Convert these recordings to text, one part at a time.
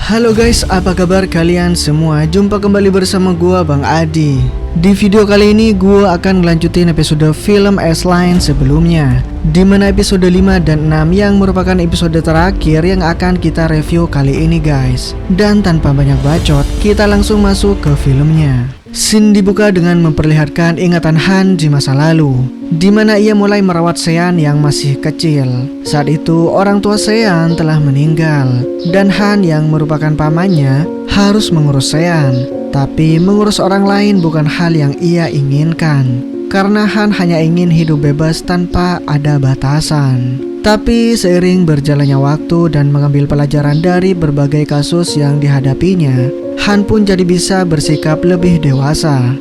Halo guys, apa kabar kalian semua? Jumpa kembali bersama gua Bang Adi. Di video kali ini gua akan ngelanjutin episode film S-Line sebelumnya, di mana episode 5 dan 6 yang merupakan episode terakhir yang akan kita review kali ini guys. Dan tanpa banyak bacot, kita langsung masuk ke filmnya. Scene dibuka dengan memperlihatkan ingatan Han di masa lalu, di mana ia mulai merawat Sean yang masih kecil. Saat itu orang tua Sean telah meninggal, dan Han yang merupakan pamannya harus mengurus Sean. Tapi mengurus orang lain bukan hal yang ia inginkan, karena Han hanya ingin hidup bebas tanpa ada batasan. Tapi seiring berjalannya waktu dan mengambil pelajaran dari berbagai kasus yang dihadapinya, Han pun jadi bisa bersikap lebih dewasa.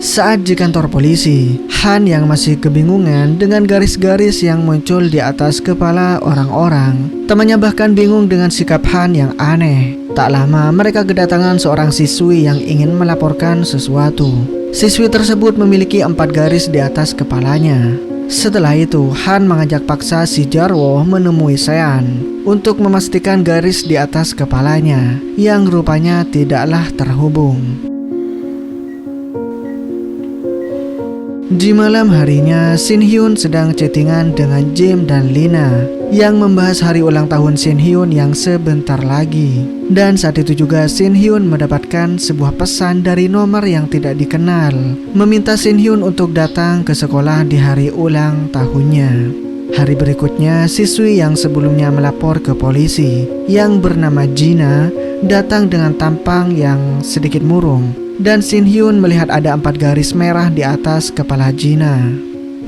Saat di kantor polisi, Han yang masih kebingungan dengan garis-garis yang muncul di atas kepala orang-orang. Temannya bahkan bingung dengan sikap Han yang aneh. Tak lama mereka kedatangan seorang siswi yang ingin melaporkan sesuatu. Siswi tersebut memiliki 4 garis di atas kepalanya. Setelah itu, Han mengajak paksa si Jarwo menemui Sean untuk memastikan garis di atas kepalanya yang rupanya tidaklah terhubung. Di malam harinya, Shin Hyun sedang chattingan dengan Jim dan Lina yang membahas hari ulang tahun Shin Hyun yang sebentar lagi. Dan saat itu juga Shin Hyun mendapatkan sebuah pesan dari nomor yang tidak dikenal, meminta Shin Hyun untuk datang ke sekolah di hari ulang tahunnya. Hari berikutnya, siswi yang sebelumnya melapor ke polisi yang bernama Gina datang dengan tampang yang sedikit murung, dan Shin Hyun melihat ada 4 garis merah di atas kepala Gina.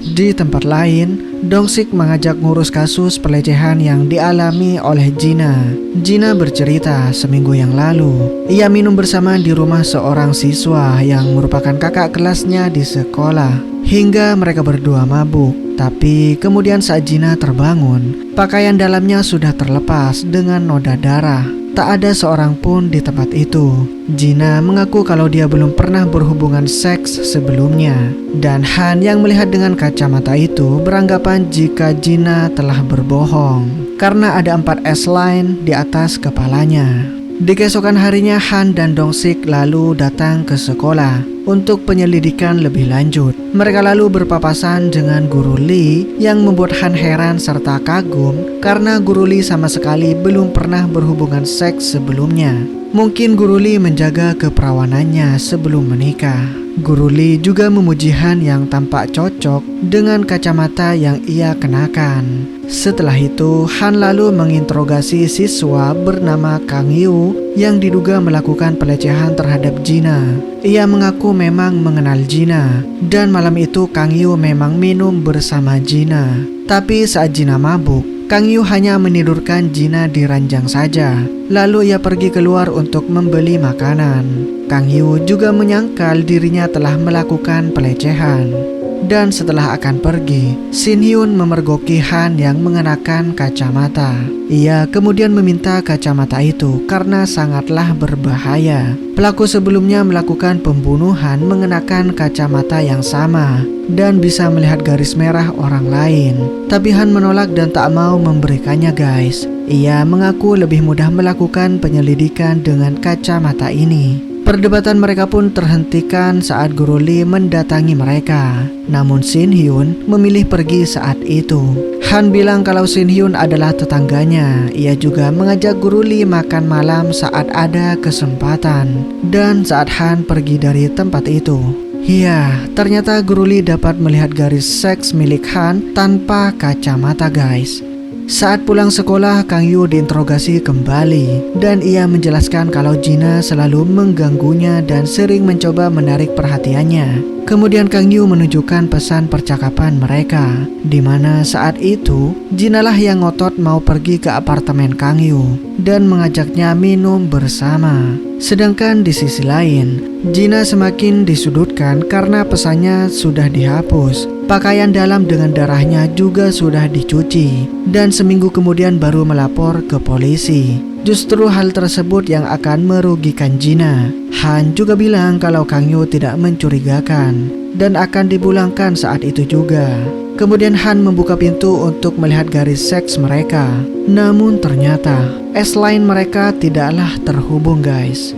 Di tempat lain, Dong-sik mengajak ngurus kasus pelecehan yang dialami oleh Gina. Gina bercerita seminggu yang lalu, ia minum bersama di rumah seorang siswa yang merupakan kakak kelasnya di sekolah, hingga mereka berdua mabuk. Tapi kemudian saat Gina terbangun, pakaian dalamnya sudah terlepas dengan noda darah. Tak ada seorang pun di tempat itu. Gina mengaku kalau dia belum pernah berhubungan seks sebelumnya. Dan Han yang melihat dengan kacamata itu beranggapan jika Gina telah berbohong, karena ada 4 S-line di atas kepalanya. Di keesokan harinya, Han dan Dong-sik lalu datang ke sekolah untuk penyelidikan lebih lanjut. Mereka lalu berpapasan dengan Guru Lee yang membuat Han heran serta kagum karena Guru Lee sama sekali belum pernah berhubungan seks sebelumnya. Mungkin Guru Lee menjaga keperawanannya sebelum menikah. Guru Lee juga memuji Han yang tampak cocok dengan kacamata yang ia kenakan. Setelah itu, Han lalu menginterogasi siswa bernama Kang Yu yang diduga melakukan pelecehan terhadap Gina. Ia mengaku memang mengenal Gina, dan malam itu Kang Yu memang minum bersama Gina. Tapi saat Gina mabuk, Kang Yu hanya menidurkan Gina di ranjang saja. Lalu ia pergi keluar untuk membeli makanan. Kang Yu juga menyangkal dirinya telah melakukan pelecehan. Dan setelah akan pergi, Shin Hyun memergoki Han yang mengenakan kacamata. Ia kemudian meminta kacamata itu karena sangatlah berbahaya. Pelaku sebelumnya melakukan pembunuhan mengenakan kacamata yang sama dan bisa melihat garis merah orang lain. Tapi Han menolak dan tak mau memberikannya guys. Ia mengaku lebih mudah melakukan penyelidikan dengan kacamata ini. Perdebatan mereka pun terhentikan saat Guru Lee mendatangi mereka. Namun Shin Hyun memilih pergi saat itu. Han bilang kalau Shin Hyun adalah tetangganya. Ia juga mengajak Guru Lee makan malam saat ada kesempatan. Dan saat Han pergi dari tempat itu, ya, ternyata Guru Lee dapat melihat garis seks milik Han tanpa kacamata guys. Saat pulang sekolah, Kang Yu diinterogasi kembali dan ia menjelaskan kalau Gina selalu mengganggunya dan sering mencoba menarik perhatiannya. Kemudian Kang Yu menunjukkan pesan percakapan mereka, di mana saat itu Gina lah yang ngotot mau pergi ke apartemen Kang Yu dan mengajaknya minum bersama. Sedangkan di sisi lain, Gina semakin disudutkan karena pesannya sudah dihapus. Pakaian dalam dengan darahnya juga sudah dicuci, dan seminggu kemudian baru melapor ke polisi. Justru hal tersebut yang akan merugikan Gina. Han juga bilang kalau Kang Yu tidak mencurigakan dan akan dipulangkan saat itu juga. Kemudian Han membuka pintu untuk melihat garis seks mereka. Namun ternyata S-line mereka tidaklah terhubung guys.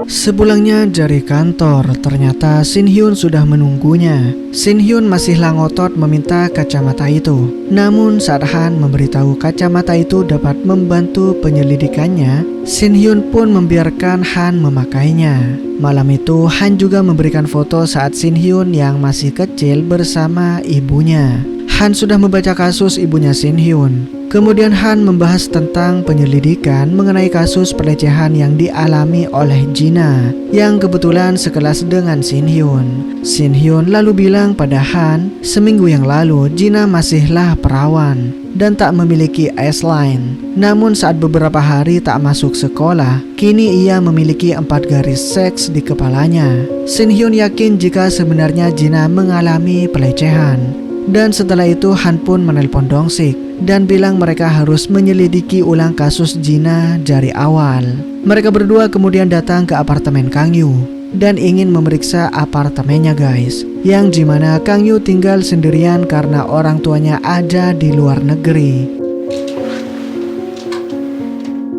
Sepulangnya dari kantor, ternyata Shin Hyun sudah menunggunya. Shin Hyun masihlah ngotot meminta kacamata itu. Namun saat Han memberitahu kacamata itu dapat membantu penyelidikannya, Shin Hyun pun membiarkan Han memakainya. Malam itu Han juga memberikan foto saat Shin Hyun yang masih kecil bersama ibunya. Han sudah membaca kasus ibunya Shin Hyun. Kemudian Han membahas tentang penyelidikan mengenai kasus pelecehan yang dialami oleh Jina yang kebetulan sekelas dengan Shin Hyun. Shin Hyun lalu bilang pada Han, seminggu yang lalu Jina masihlah perawan dan tak memiliki S-line. Namun saat beberapa hari tak masuk sekolah, kini ia memiliki 4 garis seks di kepalanya. Shin Hyun yakin jika sebenarnya Jina mengalami pelecehan. Dan setelah itu Han pun menelpon Dong-sik dan bilang mereka harus menyelidiki ulang kasus Jina dari awal. Mereka berdua kemudian datang ke apartemen Kang Yu dan ingin memeriksa apartemennya guys, yang dimana Kang Yu tinggal sendirian karena orang tuanya ada di luar negeri.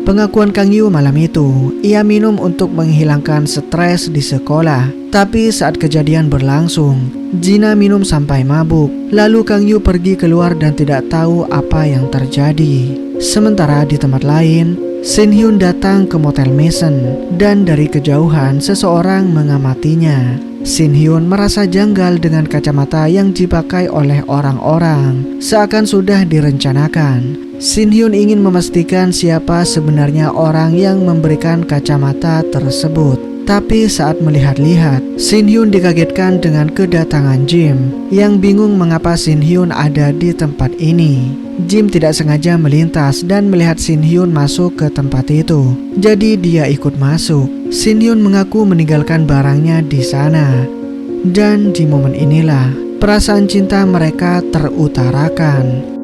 Pengakuan Kang Yu malam itu, ia minum untuk menghilangkan stres di sekolah. Tapi saat kejadian berlangsung, Jina minum sampai mabuk. Lalu Kang Yu pergi keluar dan tidak tahu apa yang terjadi. Sementara di tempat lain, Shin Hyun datang ke motel Mason dan dari kejauhan seseorang mengamatinya. Shin Hyun merasa janggal dengan kacamata yang dipakai oleh orang-orang, seakan sudah direncanakan. Shin Hyun ingin memastikan siapa sebenarnya orang yang memberikan kacamata tersebut. Tapi saat melihat-lihat, Shin Hyun dikagetkan dengan kedatangan Jim yang bingung mengapa Shin Hyun ada di tempat ini. Jim tidak sengaja melintas dan melihat Shin Hyun masuk ke tempat itu. Jadi dia ikut masuk. Shin Hyun mengaku meninggalkan barangnya di sana. Dan di momen inilah perasaan cinta mereka terutarakan.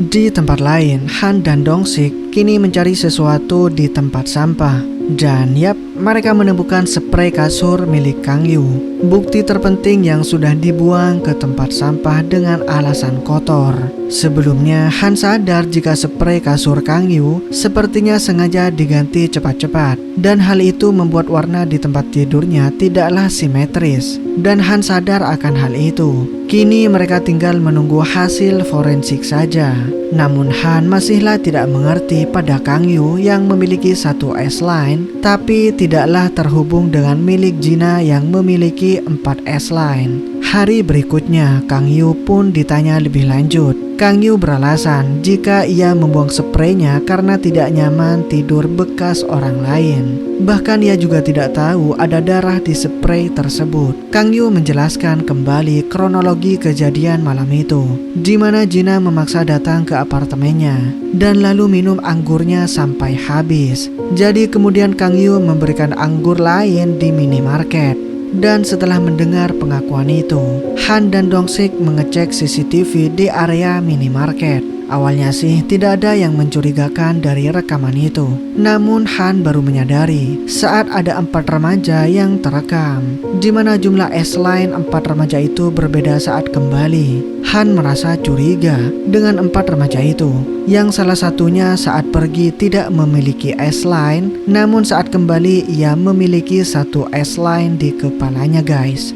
Di tempat lain, Han dan Dong-sik kini mencari sesuatu di tempat sampah. Dan yap, mereka menemukan spray kasur milik Kang Yu. Bukti terpenting yang sudah dibuang ke tempat sampah dengan alasan kotor. Sebelumnya, Han sadar jika spray kasur Kang Yu sepertinya sengaja diganti cepat-cepat. Dan hal itu membuat warna di tempat tidurnya tidaklah simetris. Dan Han sadar akan hal itu. Kini mereka tinggal menunggu hasil forensik saja. Namun Han masihlah tidak mengerti pada Kang Yu yang memiliki satu S-line, tapi tidaklah terhubung dengan milik Jina yang memiliki 4 S-line. Hari berikutnya, Kang Yu pun ditanya lebih lanjut. Kang Yu beralasan jika ia membuang spraynya karena tidak nyaman tidur bekas orang lain. Bahkan ia juga tidak tahu ada darah di spray tersebut. Kang Yu menjelaskan kembali kronologi kejadian malam itu, di mana Jina memaksa datang ke apartemennya dan lalu minum anggurnya sampai habis. Jadi kemudian Kang Yu memberikan anggur lain di minimarket. Dan setelah mendengar pengakuan itu, Han dan Dong-sik mengecek CCTV di area minimarket. Awalnya sih tidak ada yang mencurigakan dari rekaman itu. Namun Han baru menyadari saat ada 4 remaja yang terekam, di mana jumlah S-line 4 remaja itu berbeda saat kembali. Han merasa curiga dengan 4 remaja itu, yang salah satunya saat pergi tidak memiliki S-line, namun saat kembali ia memiliki satu S-line di kepalanya guys.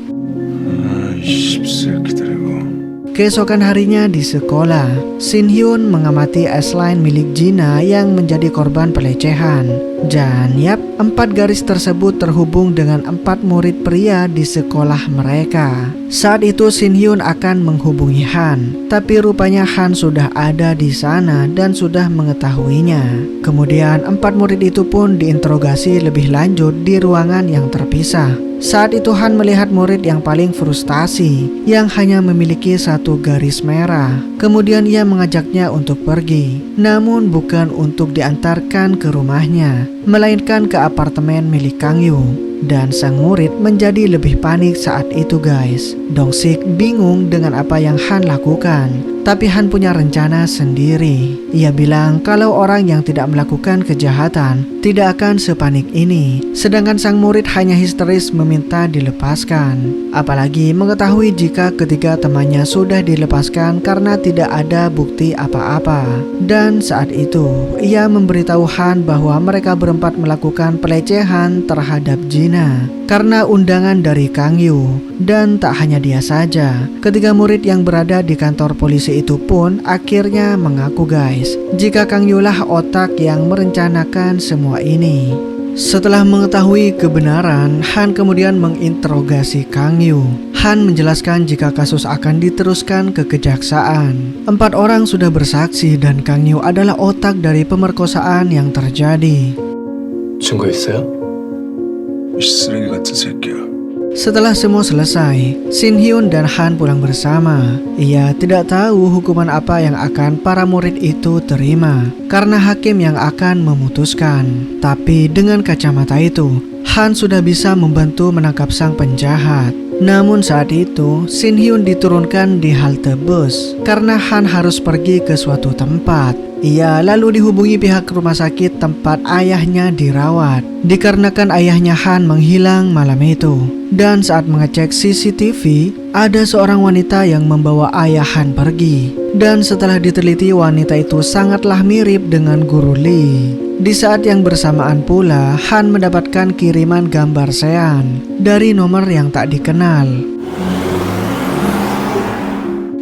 Keesokan harinya di sekolah, Shin Hyun mengamati S-line milik Jina yang menjadi korban pelecehan. Dan yap, 4 garis tersebut terhubung dengan 4 murid pria di sekolah mereka. Saat itu Shin Hyun akan menghubungi Han, tapi rupanya Han sudah ada di sana dan sudah mengetahuinya. Kemudian 4 murid itu pun diinterogasi lebih lanjut di ruangan yang terpisah. Saat itu Han melihat murid yang paling frustasi, yang hanya memiliki satu garis merah. Kemudian ia mengajaknya untuk pergi, namun bukan untuk diantarkan ke rumahnya, melainkan ke apartemen milik Kang Yu. dan sang murid menjadi lebih panik saat itu guys. Dong-sik bingung dengan apa yang Han lakukan, tapi Han punya rencana sendiri. Ia bilang kalau orang yang tidak melakukan kejahatan tidak akan sepanik ini, sedangkan sang murid hanya histeris meminta dilepaskan. Apalagi mengetahui jika ketiga temannya sudah dilepaskan karena tidak ada bukti apa-apa. Dan saat itu ia memberitahu Han bahwa mereka berempat melakukan pelecehan terhadap Gina karena undangan dari Kang Yu. Dan tak hanya dia saja, ketiga murid yang berada di kantor polisi itu pun akhirnya mengaku guys, jika Kang Yu lah otak yang merencanakan semua ini. Setelah mengetahui kebenaran, Han kemudian menginterogasi Kang Yu. Han menjelaskan jika kasus akan diteruskan ke kejaksaan. 4 orang sudah bersaksi dan Kang Yu adalah otak dari pemerkosaan yang terjadi. 증거 있어요? 이 쓰레기 같은 새끼야. Setelah semua selesai, Shin Hyun dan Han pulang bersama. Ia tidak tahu hukuman apa yang akan para murid itu terima karena hakim yang akan memutuskan. Tapi dengan kacamata itu, Han sudah bisa membantu menangkap sang penjahat. Namun saat itu, Shin Hyun diturunkan di halte bus karena Han harus pergi ke suatu tempat. Ia lalu dihubungi pihak rumah sakit tempat ayahnya dirawat, dikarenakan ayahnya Han menghilang malam itu. Dan saat mengecek CCTV, ada seorang wanita yang membawa ayah Han pergi. Dan setelah diteliti, wanita itu sangatlah mirip dengan Guru Lee. Di saat yang bersamaan pula, Han mendapatkan kiriman gambar Sean dari nomor yang tak dikenal.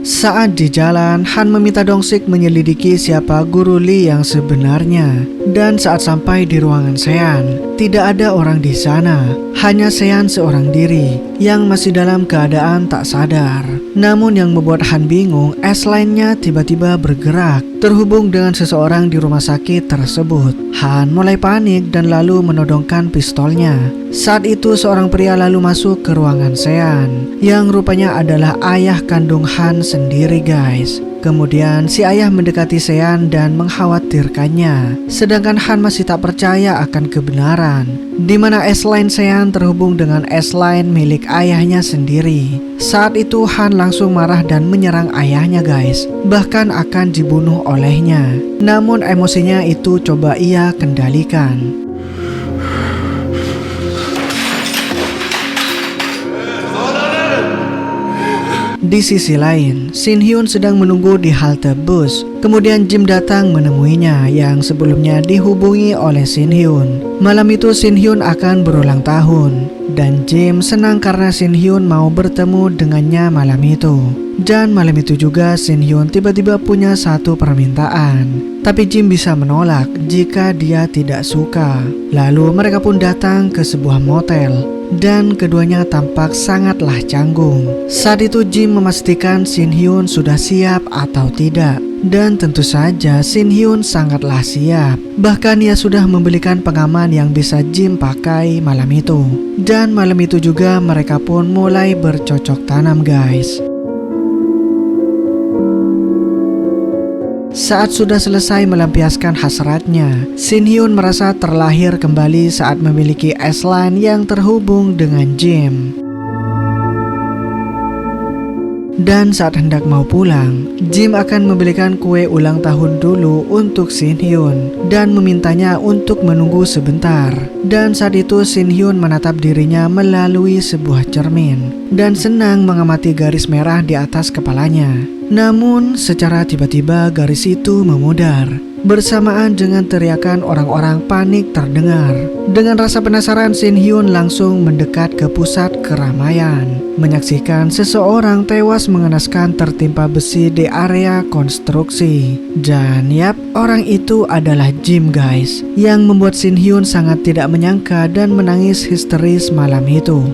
Saat di jalan, Han meminta Dong-sik menyelidiki siapa Guru Lee yang sebenarnya. Dan saat sampai di ruangan Sean, tidak ada orang di sana, hanya Sean seorang diri yang masih dalam keadaan tak sadar. Namun yang membuat Han bingung, S-line-nya tiba-tiba bergerak, terhubung dengan seseorang di rumah sakit tersebut. Han mulai panik dan lalu menodongkan pistolnya. Saat itu seorang pria lalu masuk ke ruangan Sean, yang rupanya adalah ayah kandung Han sendiri guys. Kemudian si ayah mendekati Sean dan mengkhawatirkannya, sedangkan Han masih tak percaya akan kebenaran, di mana S-line Sean terhubung dengan S-line milik ayahnya sendiri. Saat itu Han langsung marah dan menyerang ayahnya guys, bahkan akan dibunuh olehnya. Namun emosinya itu coba ia kendalikan. Di sisi lain, Shin Hyun sedang menunggu di halte bus. Kemudian Jim datang menemuinya yang sebelumnya dihubungi oleh Shin Hyun. Malam itu Shin Hyun akan berulang tahun, dan Jim senang karena Shin Hyun mau bertemu dengannya malam itu. Dan malam itu juga Shin Hyun tiba-tiba punya satu permintaan, tapi Jim bisa menolak jika dia tidak suka. Lalu mereka pun datang ke sebuah motel, dan keduanya tampak sangatlah canggung. Saat itu Jim memastikan Shin Hyun sudah siap atau tidak. Dan tentu saja Shin Hyun sangatlah siap. Bahkan ia sudah membelikan pengaman yang bisa Jim pakai malam itu. Dan malam itu juga mereka pun mulai bercocok tanam guys. Saat sudah selesai melampiaskan hasratnya, Shin Hyun merasa terlahir kembali saat memiliki S-line yang terhubung dengan Jim. Dan saat hendak mau pulang, Jim akan membelikan kue ulang tahun dulu untuk Shin Hyun dan memintanya untuk menunggu sebentar. Dan saat itu Shin Hyun menatap dirinya melalui sebuah cermin dan senang mengamati garis merah di atas kepalanya. Namun secara tiba-tiba garis itu memudar. Bersamaan dengan teriakan orang-orang panik terdengar. Dengan rasa penasaran, Shin Hyun langsung mendekat ke pusat keramaian, menyaksikan seseorang tewas mengenaskan tertimpa besi di area konstruksi. Dan yap, orang itu adalah Jim guys, yang membuat Shin Hyun sangat tidak menyangka dan menangis histeris malam itu.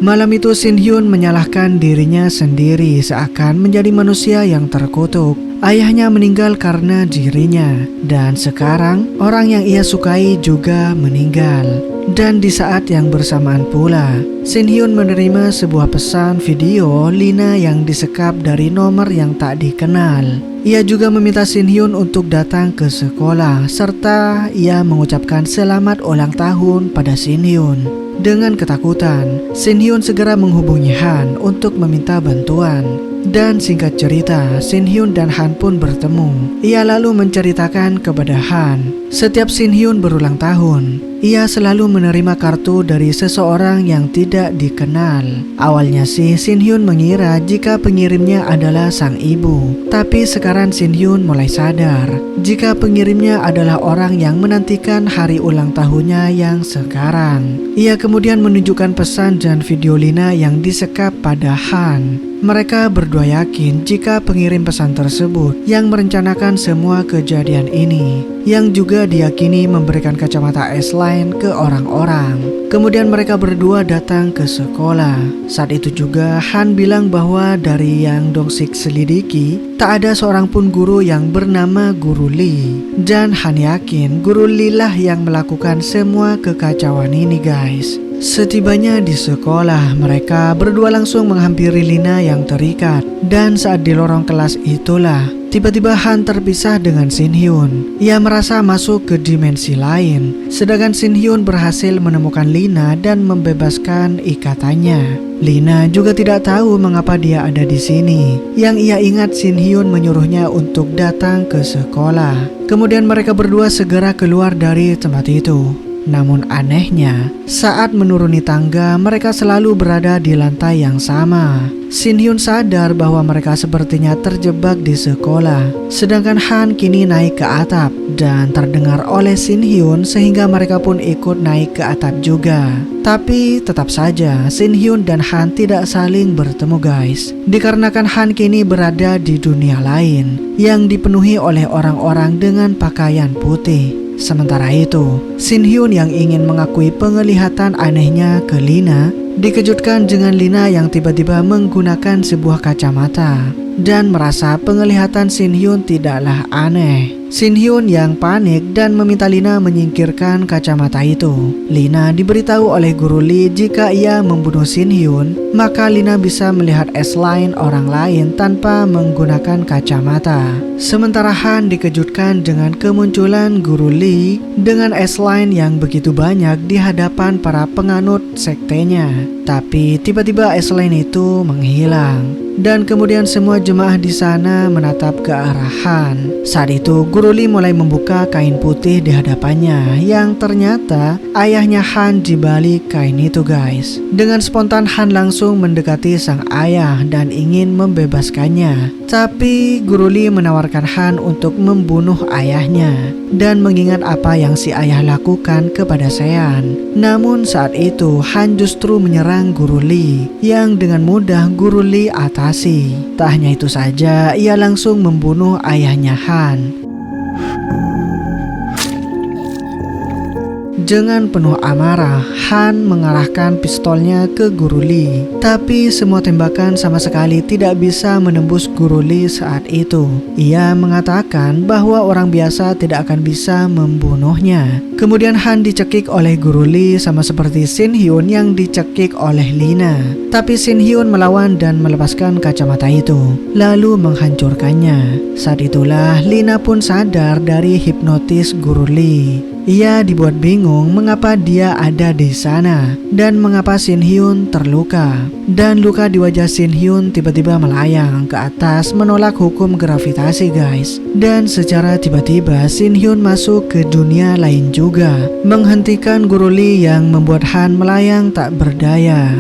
Malam itu Shin Hyun menyalahkan dirinya sendiri seakan menjadi manusia yang terkutuk. Ayahnya meninggal karena dirinya, dan sekarang orang yang ia sukai juga meninggal. Dan di saat yang bersamaan pula, Shin Hyun menerima sebuah pesan video Lina yang disekap dari nomor yang tak dikenal. Ia juga meminta Shin Hyun untuk datang ke sekolah, serta ia mengucapkan selamat ulang tahun pada Shin Hyun. Dengan ketakutan, Shin Hyun segera menghubungi Han untuk meminta bantuan. Dan singkat cerita, Shin Hyun dan Han pun bertemu. Ia lalu menceritakan kepada Han, setiap Shin Hyun berulang tahun, ia selalu menerima kartu dari seseorang yang tidak dikenal. Awalnya sih Shin Hyun mengira jika pengirimnya adalah sang ibu. Tapi sekarang Shin Hyun mulai sadar jika pengirimnya adalah orang yang menantikan hari ulang tahunnya yang sekarang. Ia kemudian menunjukkan pesan dan video Lina yang disekap pada Han. Mereka berdua yakin jika pengirim pesan tersebut yang merencanakan semua kejadian ini, yang juga diyakini memberikan kacamata S-Line ke orang-orang. Kemudian mereka berdua datang ke sekolah. Saat itu juga Han bilang bahwa dari yang Dong-sik selidiki, tak ada seorang pun guru yang bernama Guru Lee. Dan Han yakin Guru Lee lah yang melakukan semua kekacauan ini guys. Setibanya di sekolah, mereka berdua langsung menghampiri Lina yang terikat. Dan saat di lorong kelas itulah, tiba-tiba Han terpisah dengan Shin Hyun. Ia merasa masuk ke dimensi lain, sedangkan Shin Hyun berhasil menemukan Lina dan membebaskan ikatannya. Lina juga tidak tahu mengapa dia ada di sini. Yang ia ingat Shin Hyun menyuruhnya untuk datang ke sekolah. Kemudian mereka berdua segera keluar dari tempat itu. Namun anehnya, saat menuruni tangga mereka selalu berada di lantai yang sama. Shin Hyun sadar bahwa mereka sepertinya terjebak di sekolah. Sedangkan Han kini naik ke atap dan terdengar oleh Shin Hyun sehingga mereka pun ikut naik ke atap juga. Tapi tetap saja Shin Hyun dan Han tidak saling bertemu guys. Dikarenakan Han kini berada di dunia lain yang dipenuhi oleh orang-orang dengan pakaian putih. Sementara itu, Shin Hyun yang ingin mengakui penglihatan anehnya ke Lina dikejutkan dengan Lina yang tiba-tiba menggunakan sebuah kacamata dan merasa penglihatan Shin Hyun tidaklah aneh. Shin Hyun yang panik dan meminta Lina menyingkirkan kacamata itu. Lina diberitahu oleh Guru Lee jika ia membunuh Shin Hyun, maka Lina bisa melihat S-Line orang lain tanpa menggunakan kacamata. Sementara Han dikejutkan dengan kemunculan Guru Lee dengan S-Line yang begitu banyak di hadapan para penganut sektenya. Tapi tiba-tiba S-Line itu menghilang. Dan kemudian semua jemaah di sana menatap ke arah Han. Saat itu Guru Lee mulai membuka kain putih di hadapannya yang ternyata ayahnya Han di balik kain itu guys. Dengan spontan Han langsung mendekati sang ayah dan ingin membebaskannya. Tapi Guru Lee menawarkan Han untuk membunuh ayahnya dan mengingat apa yang si ayah lakukan kepada Sean. Namun saat itu Han justru menyerang Guru Lee yang dengan mudah Guru Lee atasi. Tak hanya itu saja, ia langsung membunuh ayahnya Han. Dengan penuh amarah, Han mengarahkan pistolnya ke Guru Lee. Tapi semua tembakan sama sekali tidak bisa menembus Guru Lee saat itu. Ia mengatakan bahwa orang biasa tidak akan bisa membunuhnya. Kemudian Han dicekik oleh Guru Lee sama seperti Shin Hyun yang dicekik oleh Lina. Tapi Shin Hyun melawan dan melepaskan kacamata itu, lalu menghancurkannya. Saat itulah Lina pun sadar dari hipnotis Guru Lee. Ia dibuat bingung mengapa dia ada di sana dan mengapa Shin Hyun terluka. Dan luka di wajah Shin Hyun tiba-tiba melayang ke atas menolak hukum gravitasi guys. Dan secara tiba-tiba Shin Hyun masuk ke dunia lain juga, menghentikan Guru Lee yang membuat Han melayang tak berdaya.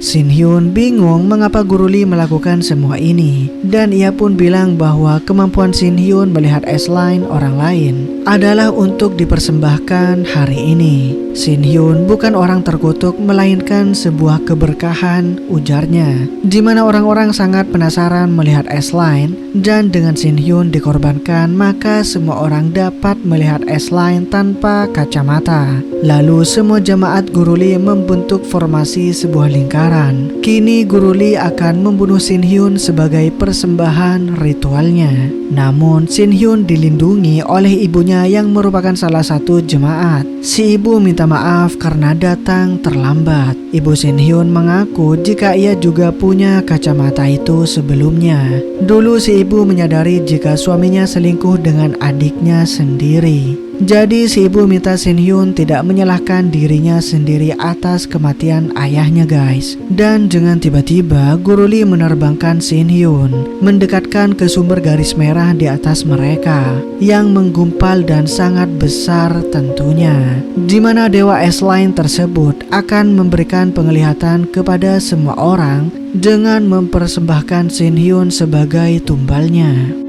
Shin Hyun bingung mengapa Guru Lee melakukan semua ini. Dan ia pun bilang bahwa kemampuan Shin Hyun melihat S-Line orang lain adalah untuk dipersembahkan hari ini. Shin Hyun bukan orang terkutuk melainkan sebuah keberkahan, ujarnya. Di mana orang-orang sangat penasaran melihat S-Line dan dengan Shin Hyun dikorbankan maka semua orang dapat melihat S-Line tanpa kacamata. Lalu semua jemaat Guru Lee membentuk formasi sebuah lingkaran. kebenaran. Kini Guru Lee akan membunuh Shin Hyun sebagai persembahan ritualnya. Namun Shin Hyun dilindungi oleh ibunya yang merupakan salah satu jemaat. Si ibu minta maaf karena datang terlambat. Ibu Shin Hyun mengaku jika ia juga punya kacamata itu sebelumnya. Dulu si ibu menyadari jika suaminya selingkuh dengan adiknya sendiri. Jadi si ibu minta Shin Hyun tidak menyalahkan dirinya sendiri atas kematian ayahnya guys. Dan dengan tiba-tiba Guru Lee menerbangkan Shin Hyun mendekatkan ke sumber garis merah di atas mereka yang menggumpal dan sangat besar tentunya, di mana dewa S-Line tersebut akan memberikan penglihatan kepada semua orang dengan mempersembahkan Shin Hyun sebagai tumbalnya.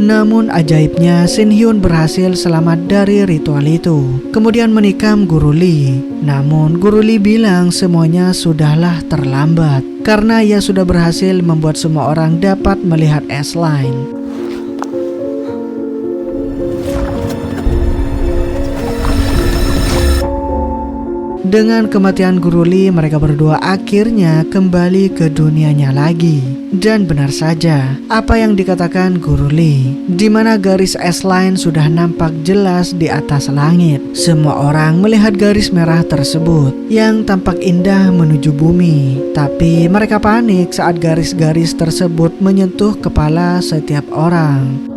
Namun ajaibnya Shin Hyun berhasil selamat dari ritual itu, kemudian menikam Guru Lee. Namun Guru Lee bilang semuanya sudahlah terlambat karena ia sudah berhasil membuat semua orang dapat melihat S-Line. Dengan kematian Guru Lee, mereka berdua akhirnya kembali ke dunianya lagi. Dan benar saja apa yang dikatakan Guru Lee, di mana garis S-Line sudah nampak jelas di atas langit. Semua orang melihat garis merah tersebut yang tampak indah menuju bumi. Tapi mereka panik saat garis-garis tersebut menyentuh kepala setiap orang.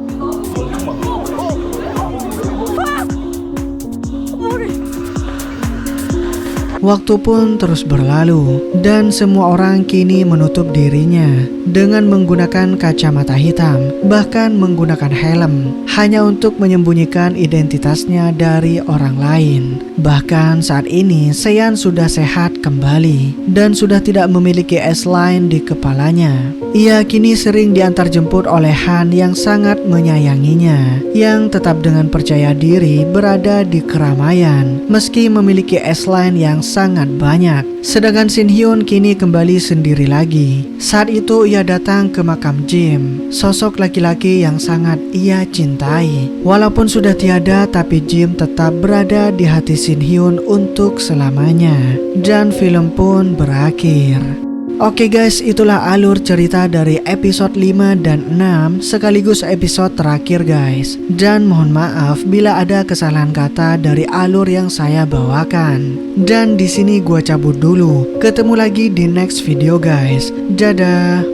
Waktu pun terus berlalu dan semua orang kini menutup dirinya dengan menggunakan kacamata hitam, bahkan menggunakan helm hanya untuk menyembunyikan identitasnya dari orang lain. Bahkan saat ini Seiyan sudah sehat kembali dan sudah tidak memiliki S-Line di kepalanya. Ia kini sering diantar jemput oleh Han yang sangat menyayanginya, yang tetap dengan percaya diri berada di keramaian meski memiliki S-Line yang sangat banyak. Sedangkan Shin Hyun kini kembali sendiri lagi. Saat itu ia datang ke makam Jim, sosok laki-laki yang sangat ia cintai. Walaupun sudah tiada, tapi Jim tetap berada di hati Shin Hyun untuk selamanya. Dan film pun berakhir. Oke guys, itulah alur cerita dari episode 5 dan 6 sekaligus episode terakhir guys. Dan mohon maaf bila ada kesalahan kata dari alur yang saya bawakan. Dan di sini gua cabut dulu. Ketemu lagi di next video guys. Dadah.